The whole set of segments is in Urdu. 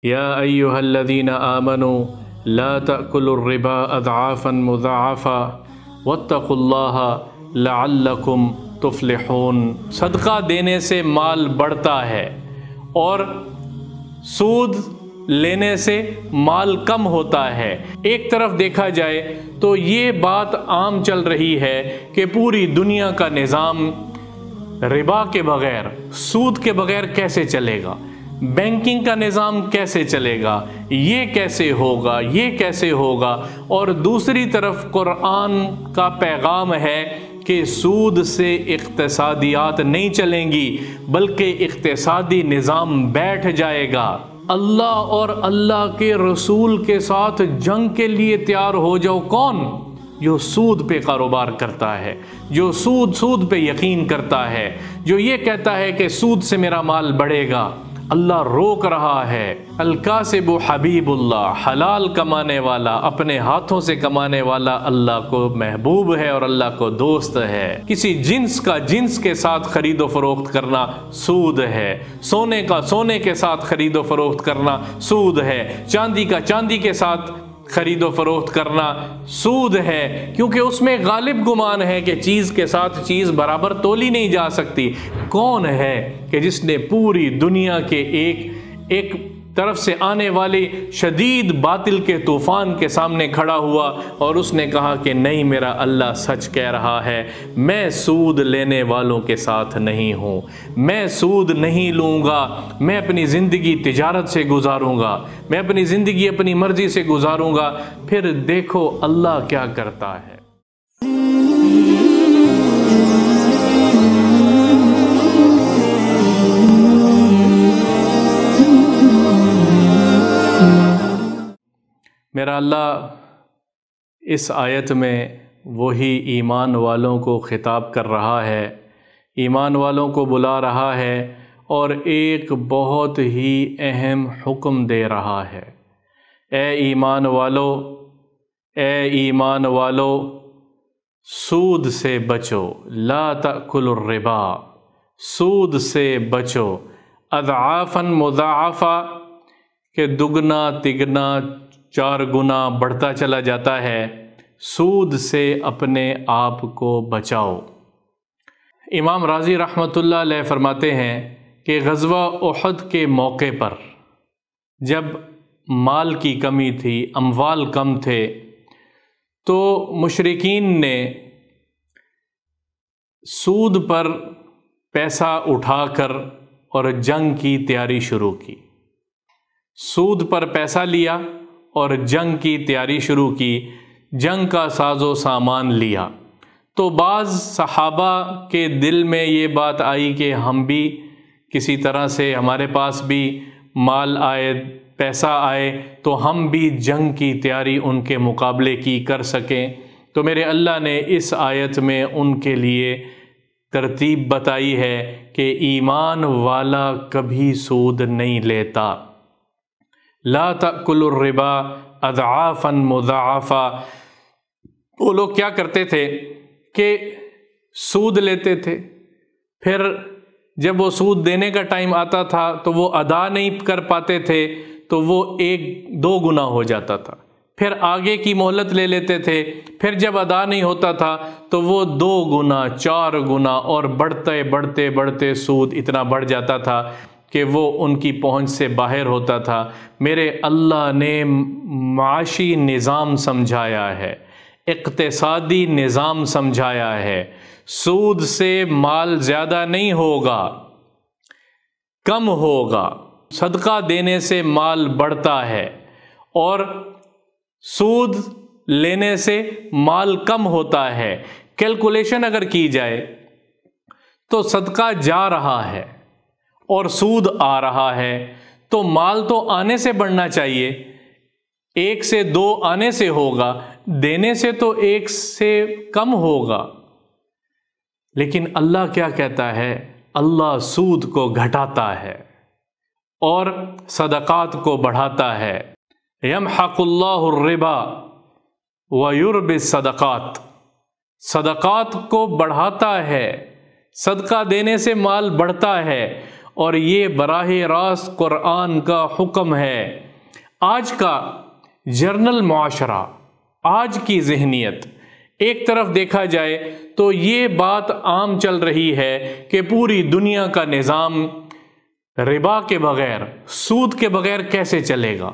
یا ایہا الذین آمنوا لا تأکلوا الربا اضعافا مضاعفا واتقوا اللہ لعلکم تفلحون۔ صدقہ دینے سے مال بڑھتا ہے اور سود لینے سے مال کم ہوتا ہے۔ ایک طرف دیکھا جائے تو یہ بات عام چل رہی ہے کہ پوری دنیا کا نظام ربا کے بغیر، سود کے بغیر کیسے چلے گا، بینکنگ کا نظام کیسے چلے گا، یہ کیسے ہوگا، یہ کیسے ہوگا۔ اور دوسری طرف قرآن کا پیغام ہے کہ سود سے اقتصادیات نہیں چلیں گی بلکہ اقتصادی نظام بیٹھ جائے گا۔ اللہ اور اللہ کے رسول کے ساتھ جنگ کے لیے تیار ہو جاؤ۔ کون؟ جو سود پہ کاروبار کرتا ہے، جو سود پہ یقین کرتا ہے، جو یہ کہتا ہے کہ سود سے میرا مال بڑھے گا۔ اللہ روک رہا ہے۔ الکاسب حبیب اللہ، حلال کمانے والا، اپنے ہاتھوں سے کمانے والا اللہ کو محبوب ہے اور اللہ کو دوست ہے۔ کسی جنس کا جنس کے ساتھ خرید و فروخت کرنا سود ہے، سونے کا سونے کے ساتھ خرید و فروخت کرنا سود ہے، چاندی کا چاندی کے ساتھ خرید و فروخت کرنا سود ہے، کیونکہ اس میں غالب گمان ہے کہ چیز کے ساتھ چیز برابر تولی نہیں جا سکتی۔ کون ہے کہ جس نے پوری دنیا کے ایک طرف سے آنے والی شدید باطل کے طوفان کے سامنے کھڑا ہوا اور اس نے کہا کہ نہیں، میرا اللہ سچ کہہ رہا ہے، میں سود لینے والوں کے ساتھ نہیں ہوں، میں سود نہیں لوں گا، میں اپنی زندگی تجارت سے گزاروں گا، میں اپنی زندگی اپنی مرضی سے گزاروں گا۔ پھر دیکھو اللہ کیا کرتا ہے۔ میرا اللہ اس آیت میں وہی ایمان والوں کو خطاب کر رہا ہے، ایمان والوں کو بلا رہا ہے اور ایک بہت ہی اہم حکم دے رہا ہے۔ اے ایمان والو، اے ایمان والو، سود سے بچو، لا تأکلوا الربا، سود سے بچو، اضعافا مضاعفا، کہ دگنا تگنا 4 گنا بڑھتا چلا جاتا ہے، سود سے اپنے آپ کو بچاؤ۔ امام راضی رحمۃ اللہ علیہ فرماتے ہیں کہ غزوہ احد کے موقع پر جب مال کی کمی تھی، اموال کم تھے، تو مشرکین نے سود پر پیسہ اٹھا کر اور جنگ کی تیاری شروع کی۔ سود پر پیسہ لیا اور جنگ کی تیاری شروع کی، جنگ کا ساز و سامان لیا۔ تو بعض صحابہ کے دل میں یہ بات آئی کہ ہم بھی کسی طرح سے، ہمارے پاس بھی مال آئے، پیسہ آئے تو ہم بھی جنگ کی تیاری ان کے مقابلے کی کر سکیں۔ تو میرے اللہ نے اس آیت میں ان کے لیے ترتیب بتائی ہے کہ ایمان والا کبھی سود نہیں لیتا۔ لا تأکلوا الربا اضعافا مضاعفا۔ وہ لوگ کیا کرتے تھے کہ سود لیتے تھے، پھر جب وہ سود دینے کا ٹائم آتا تھا تو وہ ادا نہیں کر پاتے تھے تو وہ 1-2 گنا ہو جاتا تھا، پھر آگے کی مہلت لے لیتے تھے، پھر جب ادا نہیں ہوتا تھا تو وہ 2 گنا 4 گنا اور بڑھتے بڑھتے بڑھتے سود اتنا بڑھ جاتا تھا کہ وہ ان کی پہنچ سے باہر ہوتا تھا۔ میرے اللہ نے معاشی نظام سمجھایا ہے، اقتصادی نظام سمجھایا ہے۔ سود سے مال زیادہ نہیں ہوگا، کم ہوگا۔ صدقہ دینے سے مال بڑھتا ہے اور سود لینے سے مال کم ہوتا ہے۔ کیلکولیشن اگر کی جائے تو صدقہ جا رہا ہے اور سود آ رہا ہے، تو مال تو آنے سے بڑھنا چاہیے، 1 سے 2 آنے سے ہوگا، دینے سے تو 1 سے کم ہوگا۔ لیکن اللہ کیا کہتا ہے؟ اللہ سود کو گھٹاتا ہے اور صدقات کو بڑھاتا ہے۔ یمحق اللہ الربا ویربی الصدقات، صدقات کو بڑھاتا ہے، صدقہ دینے سے مال بڑھتا ہے اور یہ براہ راست قرآن کا حکم ہے۔ آج کا جرنل معاشرہ، آج کی ذہنیت، ایک طرف دیکھا جائے تو یہ بات عام چل رہی ہے کہ پوری دنیا کا نظام ربا کے بغیر، سود کے بغیر کیسے چلے گا،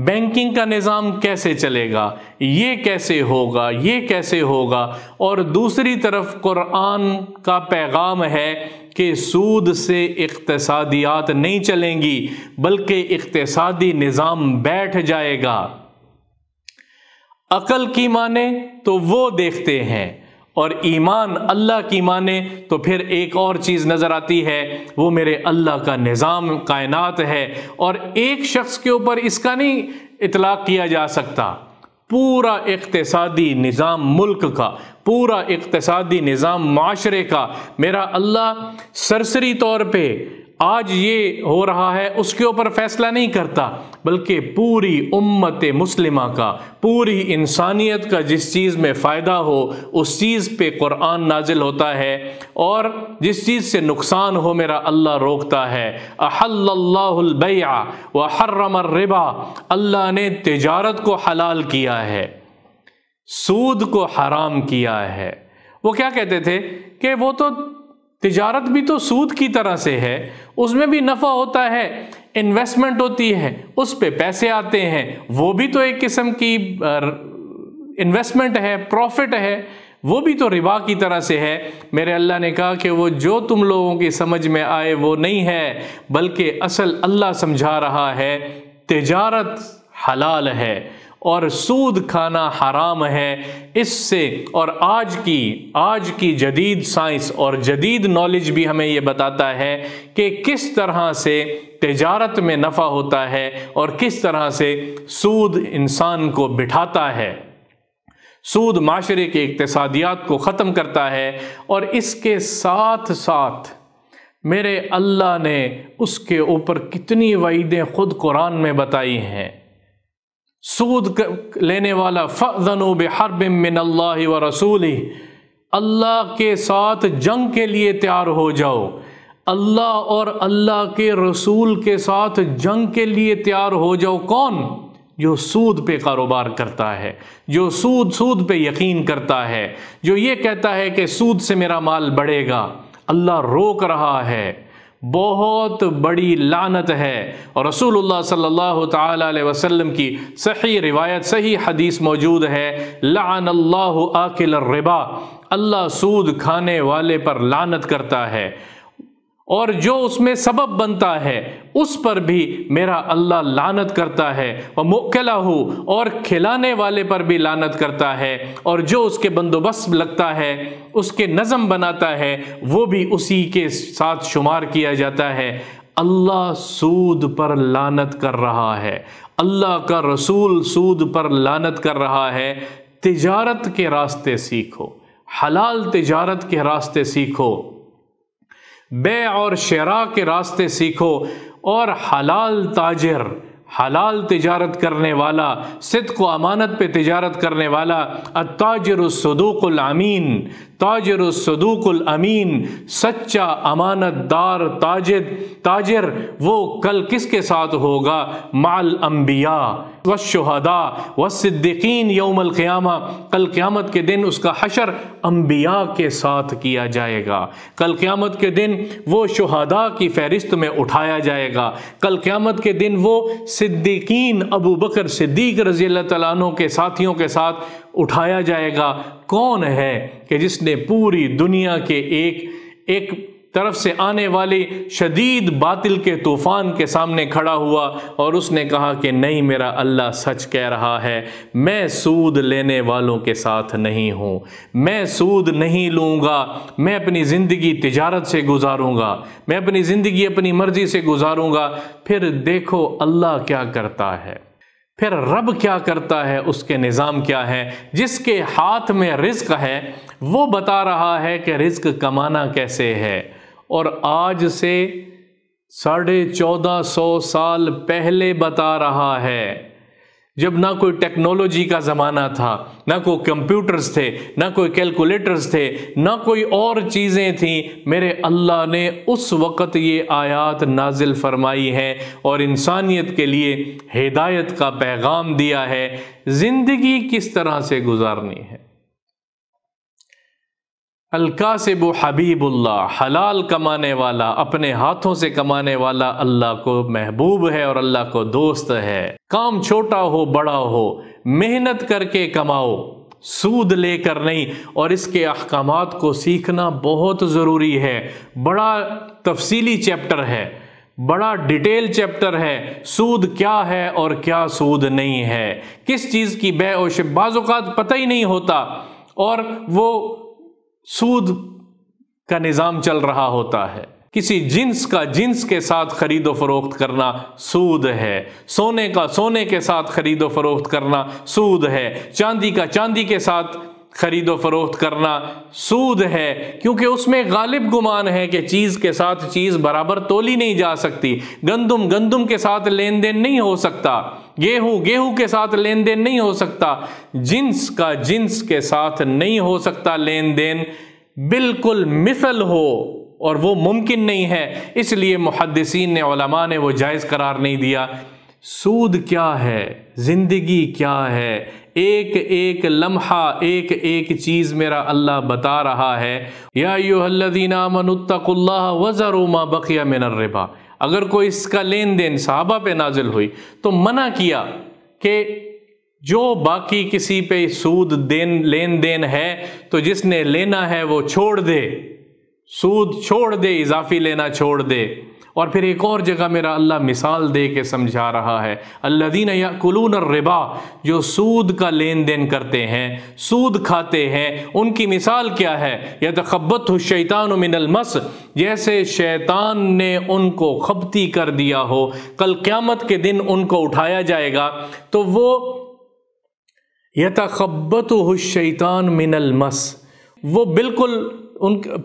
بینکنگ کا نظام کیسے چلے گا، یہ کیسے ہوگا، یہ کیسے ہوگا۔ اور دوسری طرف قرآن کا پیغام ہے کہ سود سے اقتصادیات نہیں چلیں گی، بلکہ اقتصادی نظام بیٹھ جائے گا۔ عقل کی مانے تو وہ دیکھتے ہیں، اور ایمان اللہ کی مانے تو پھر ایک اور چیز نظر آتی ہے، وہ میرے اللہ کا نظام کائنات ہے، اور ایک شخص کے اوپر اس کا نہیں اطلاق کیا جا سکتا۔ پورا اقتصادی نظام ملک کا، پورا اقتصادی نظام معاشرے کا میرا اللہ سرسری طور پہ آج یہ ہو رہا ہے اس کے اوپر فیصلہ نہیں کرتا، بلکہ پوری امت مسلمہ کا، پوری انسانیت کا جس چیز میں فائدہ ہو اس چیز پہ قرآن نازل ہوتا ہے، اور جس چیز سے نقصان ہو میرا اللہ روکتا ہے۔ احل اللہ البیع وحرم الربا، اللہ نے تجارت کو حلال کیا ہے، سود کو حرام کیا ہے۔ وہ کیا کہتے تھے کہ وہ تو تجارت بھی تو سود کی طرح سے ہے، اس میں بھی نفع ہوتا ہے، انویسٹمنٹ ہوتی ہے، اس پہ پیسے آتے ہیں، وہ بھی تو ایک قسم کی انویسٹمنٹ ہے، پروفٹ ہے، وہ بھی تو ربا کی طرح سے ہے۔ میرے اللہ نے کہا کہ وہ جو تم لوگوں کی سمجھ میں آئے وہ نہیں ہے، بلکہ اصل اللہ سمجھا رہا ہے تجارت حلال ہے اور سود کھانا حرام ہے۔ اس سے اور آج کی جدید سائنس اور جدید نالج بھی ہمیں یہ بتاتا ہے کہ کس طرح سے تجارت میں نفع ہوتا ہے اور کس طرح سے سود انسان کو بٹھاتا ہے۔ سود معاشرے کے اقتصادیات کو ختم کرتا ہے، اور اس کے ساتھ ساتھ میرے اللہ نے اس کے اوپر کتنی وعیدیں خود قرآن میں بتائی ہیں۔ سود لینے والا فَأْذَنُوا بِحَرْبٍ مِّنَ اللَّهِ وَرَسُولِهِ، اللہ کے ساتھ جنگ کے لیے تیار ہو جاؤ، اللہ اور اللہ کے رسول کے ساتھ جنگ کے لیے تیار ہو جاؤ۔ کون؟ جو سود پہ کاروبار کرتا ہے، جو سود پہ یقین کرتا ہے، جو یہ کہتا ہے کہ سود سے میرا مال بڑھے گا۔ اللہ روک رہا ہے، بہت بڑی لعنت ہے۔ اور رسول اللہ صلی اللہ تعالی علیہ وسلم کی صحیح روایت، صحیح حدیث موجود ہے، لعن اللہ آکل الربا، اللہ سود کھانے والے پر لعنت کرتا ہے، اور جو اس میں سبب بنتا ہے اس پر بھی میرا اللہ لعنت کرتا ہے، ومؤکلہ، اور کھلانے والے پر بھی لعنت کرتا ہے، اور جو اس کے بندوبست لگتا ہے، اس کے نظم بناتا ہے، وہ بھی اسی کے ساتھ شمار کیا جاتا ہے۔ اللہ سود پر لعنت کر رہا ہے، اللہ کا رسول سود پر لعنت کر رہا ہے۔ تجارت کے راستے سیکھو، حلال تجارت کے راستے سیکھو، بیع اور شراء کے راستے سیکھو، اور حلال تاجر، حلال تجارت کرنے والا، صدق و امانت پہ تجارت کرنے والا، التاجر الصدوق الامین، تاجر الصدوق الامین، سچا امانت دار تاجر وہ کل کس کے ساتھ ہوگا؟ مع الانبیاء والشہداء والصدیقین یوم القیامہ، کل قیامت کے دن اس کا حشر انبیاء کے ساتھ کیا جائے گا، کل قیامت کے دن وہ شہداء کی فہرست میں اٹھایا جائے گا، کل قیامت کے دن وہ صدیقین ابو بکر صدیق رضی اللہ تعالیٰ عنہ کے ساتھیوں کے ساتھ اٹھایا جائے گا۔ کون ہے کہ جس نے پوری دنیا کے ایک طرف سے آنے والی شدید باطل کے طوفان کے سامنے کھڑا ہوا اور اس نے کہا کہ نہیں، میرا اللہ سچ کہہ رہا ہے، میں سود لینے والوں کے ساتھ نہیں ہوں، میں سود نہیں لوں گا، میں اپنی زندگی تجارت سے گزاروں گا، میں اپنی زندگی اپنی مرضی سے گزاروں گا۔ پھر دیکھو اللہ کیا کرتا ہے، پھر رب کیا کرتا ہے، اس کے نظام کیا ہے۔ جس کے ہاتھ میں رزق ہے وہ بتا رہا ہے کہ رزق کمانا کیسے ہے، اور آج سے 1450 سال پہلے بتا رہا ہے۔ جب نہ کوئی ٹیکنالوجی کا زمانہ تھا، نہ کوئی کمپیوٹرز تھے، نہ کوئی کیلکولیٹرز تھے، نہ کوئی اور چیزیں تھیں، میرے اللہ نے اس وقت یہ آیات نازل فرمائی ہیں اور انسانیت کے لیے ہدایت کا پیغام دیا ہے زندگی کس طرح سے گزارنی ہے۔ الکاسب حبیب اللہ، حلال کمانے والا، اپنے ہاتھوں سے کمانے والا اللہ کو محبوب ہے اور اللہ کو دوست ہے۔ کام چھوٹا ہو بڑا ہو، محنت کر کے کماؤ، سود لے کر نہیں، اور اس کے احکامات کو سیکھنا بہت ضروری ہے۔ بڑا تفصیلی چیپٹر ہے، بڑا ڈیٹیل چیپٹر ہے، سود کیا ہے اور کیا سود نہیں ہے، کس چیز کی بیع و شراء، بعض اوقات پتہ ہی نہیں ہوتا اور وہ سود کا نظام چل رہا ہوتا ہے۔ کسی جنس کا جنس کے ساتھ خرید و فروخت کرنا سود ہے، سونے کا سونے کے ساتھ خرید و فروخت کرنا سود ہے، چاندی کا چاندی کے ساتھ خرید و فروخت کرنا سود ہے، کیونکہ اس میں غالب گمان ہے کہ چیز کے ساتھ چیز برابر تولی نہیں جا سکتی، گندم گندم کے ساتھ لین دین نہیں ہو سکتا، گیہوں گیہوں کے ساتھ لین دین نہیں ہو سکتا، جنس کا جنس کے ساتھ نہیں ہو سکتا لین دین، بالکل مثل ہو اور وہ ممکن نہیں ہے، اس لیے محدثین نے، علماء نے وہ جائز قرار نہیں دیا۔ سود کیا ہے، زندگی کیا ہے، ایک ایک لمحہ ایک ایک چیز میرا اللہ بتا رہا ہے۔ یا ایھا الذین آمنوا اتقوا اللہ وذروا ما بقی من الربا، اگر کوئی اس کا لین دین صحابہ پہ نازل ہوئی تو منع کیا کہ جو باقی کسی پہ سود لین دین ہے تو جس نے لینا ہے وہ چھوڑ دے، سود چھوڑ دے، اضافی لینا چھوڑ دے۔ اور پھر ایک اور جگہ میرا اللہ مثال دے کے سمجھا رہا ہے، الذین یأکلون الربا، جو سود کا لین دین کرتے ہیں، سود کھاتے ہیں، ان کی مثال کیا ہے؟ یتخبطہ الشیطان من المس، جیسے شیطان نے ان کو خبطی کر دیا ہو، کل قیامت کے دن ان کو اٹھایا جائے گا تو وہ یتخبطہ الشیطان من المس، وہ بالکل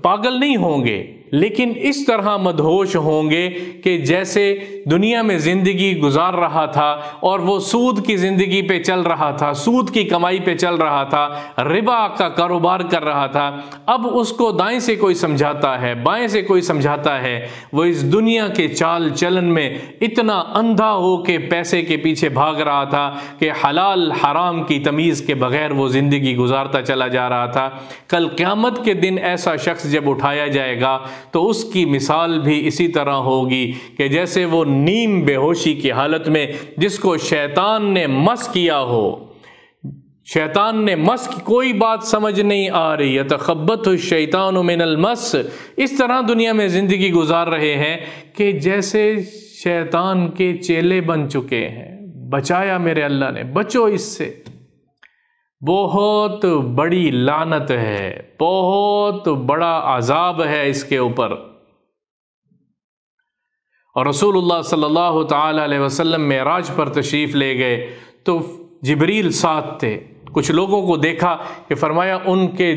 پاگل نہیں ہوں گے، لیکن اس طرح مدہوش ہوں گے کہ جیسے دنیا میں زندگی گزار رہا تھا اور وہ سود کی زندگی پہ چل رہا تھا، سود کی کمائی پہ چل رہا تھا، ربا کا کاروبار کر رہا تھا، اب اس کو دائیں سے کوئی سمجھاتا ہے، بائیں سے کوئی سمجھاتا ہے، وہ اس دنیا کے چال چلن میں اتنا اندھا ہو کے پیسے کے پیچھے بھاگ رہا تھا کہ حلال حرام کی تمیز کے بغیر وہ زندگی گزارتا چلا جا رہا تھا۔ کل قیامت کے دن ایسا شخص جب اٹھایا جائے گا تو اس کی مثال بھی اسی طرح ہوگی کہ جیسے وہ نیم بے ہوشی کی حالت میں جس کو شیطان نے مس کیا ہو، شیطان نے مس کی، کوئی بات سمجھ نہیں آ رہی، یتخبطہ الشیطان من المس، اس طرح دنیا میں زندگی گزار رہے ہیں کہ جیسے شیطان کے چیلے بن چکے ہیں۔ بچایا میرے اللہ نے، بچو اس سے، بہت بڑی لعنت ہے، بہت بڑا عذاب ہے اس کے اوپر۔ اور رسول اللہ صلی اللہ تعالی علیہ وسلم معراج پر تشریف لے گئے تو جبریل ساتھ تھے، کچھ لوگوں کو دیکھا کہ فرمایا ان کے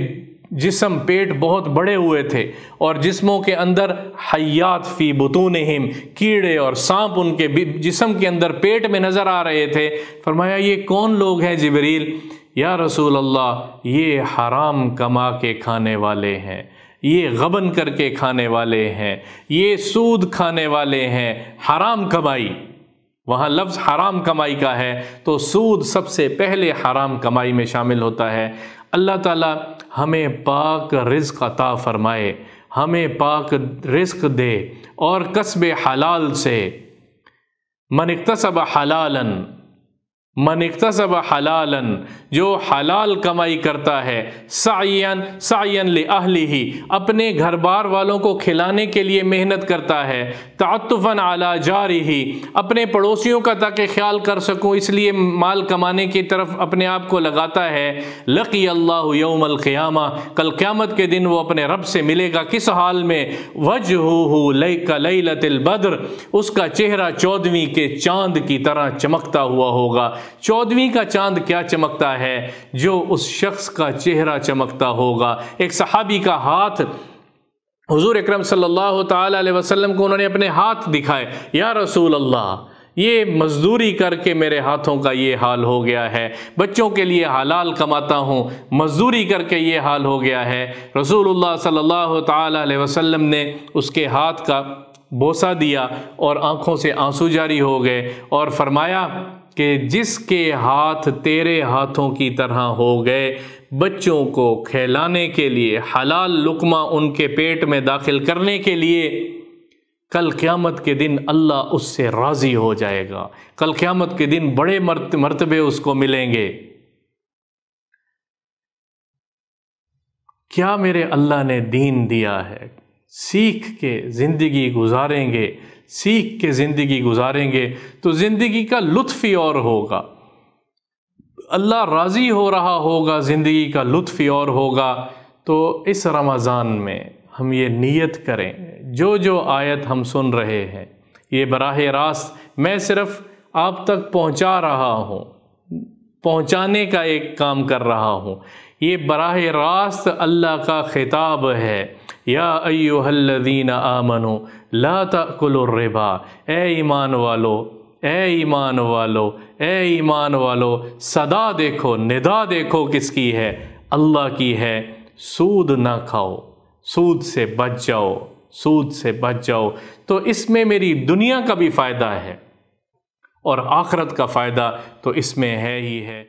جسم پیٹ بہت بڑے ہوئے تھے اور جسموں کے اندر حیات فی بطونہم، کیڑے اور سانپ ان کے جسم کے اندر پیٹ میں نظر آ رہے تھے۔ فرمایا یہ کون لوگ ہیں جبریل؟ یا رسول اللہ یہ حرام کما کے کھانے والے ہیں، یہ غبن کر کے کھانے والے ہیں، یہ سود کھانے والے ہیں، حرام کمائی، وہاں لفظ حرام کمائی کا ہے تو سود سب سے پہلے حرام کمائی میں شامل ہوتا ہے۔ اللہ تعالی ہمیں پاک رزق عطا فرمائے، ہمیں پاک رزق دے اور کسب حلال سے، من اکتسب حلالا، من اکتسب حلالا، جو حلال کمائی کرتا ہے، سعیاً لأہلہ، اپنے گھر بار والوں کو کھلانے کے لیے محنت کرتا ہے، تعطفاً علی جارہ، اپنے پڑوسیوں کا تاکہ خیال کر سکوں اس لیے مال کمانے کی طرف اپنے آپ کو لگاتا ہے، لقی اللہ یوم القیامہ، کل قیامت کے دن وہ اپنے رب سے ملے گا، کس حال میں؟ وجہہ کلیلۃ البدر، اس کا چہرہ 14ویں کے چاند کی طرح چمکتا ہوا ہوگا۔ 14ویں کا چاند کیا چمکتا ہے؟ جو اس شخص کا چہرہ چمکتا ہوگا۔ ایک صحابی کا ہاتھ، حضور اکرم صلی اللہ تعالی علیہ وسلم کو انہوں نے اپنے ہاتھ دکھائے، یا رسول اللہ یہ مزدوری کر کے میرے ہاتھوں کا یہ حال ہو گیا ہے، بچوں کے لیے حلال کماتا ہوں، مزدوری کر کے یہ حال ہو گیا ہے۔ رسول اللہ صلی اللہ تعالی علیہ وسلم نے اس کے ہاتھ کا بوسہ دیا اور آنکھوں سے آنسو جاری ہو گئے اور فرمایا کہ جس کے ہاتھ تیرے ہاتھوں کی طرح ہو گئے، بچوں کو کھلانے کے لیے، حلال لقمہ ان کے پیٹ میں داخل کرنے کے لیے، کل قیامت کے دن اللہ اس سے راضی ہو جائے گا، کل قیامت کے دن بڑے مرتبے اس کو ملیں گے۔ کیا میرے اللہ نے دین دیا ہے، سیکھ کے زندگی گزاریں گے، سیکھ کے زندگی گزاریں گے تو زندگی کا لطف ہی اور ہوگا، اللہ راضی ہو رہا ہوگا، زندگی کا لطف ہی اور ہوگا۔ تو اس رمضان میں ہم یہ نیت کریں، جو آیت ہم سن رہے ہیں یہ براہ راست میں صرف آپ تک پہنچا رہا ہوں، پہنچانے کا ایک کام کر رہا ہوں، یہ براہ راست اللہ کا خطاب ہے۔ یا ایھا الذین آمنوا لا تأکلوا الربا، اے ایمان والو، اے ایمان والو، اے ایمان والو، صدا دیکھو، ندا دیکھو کس کی ہے، اللہ کی ہے، سود نہ کھاؤ، سود سے بچ جاؤ، سود سے بچ جاؤ۔ تو اس میں میری دنیا کا بھی فائدہ ہے اور آخرت کا فائدہ تو اس میں ہے ہی ہے۔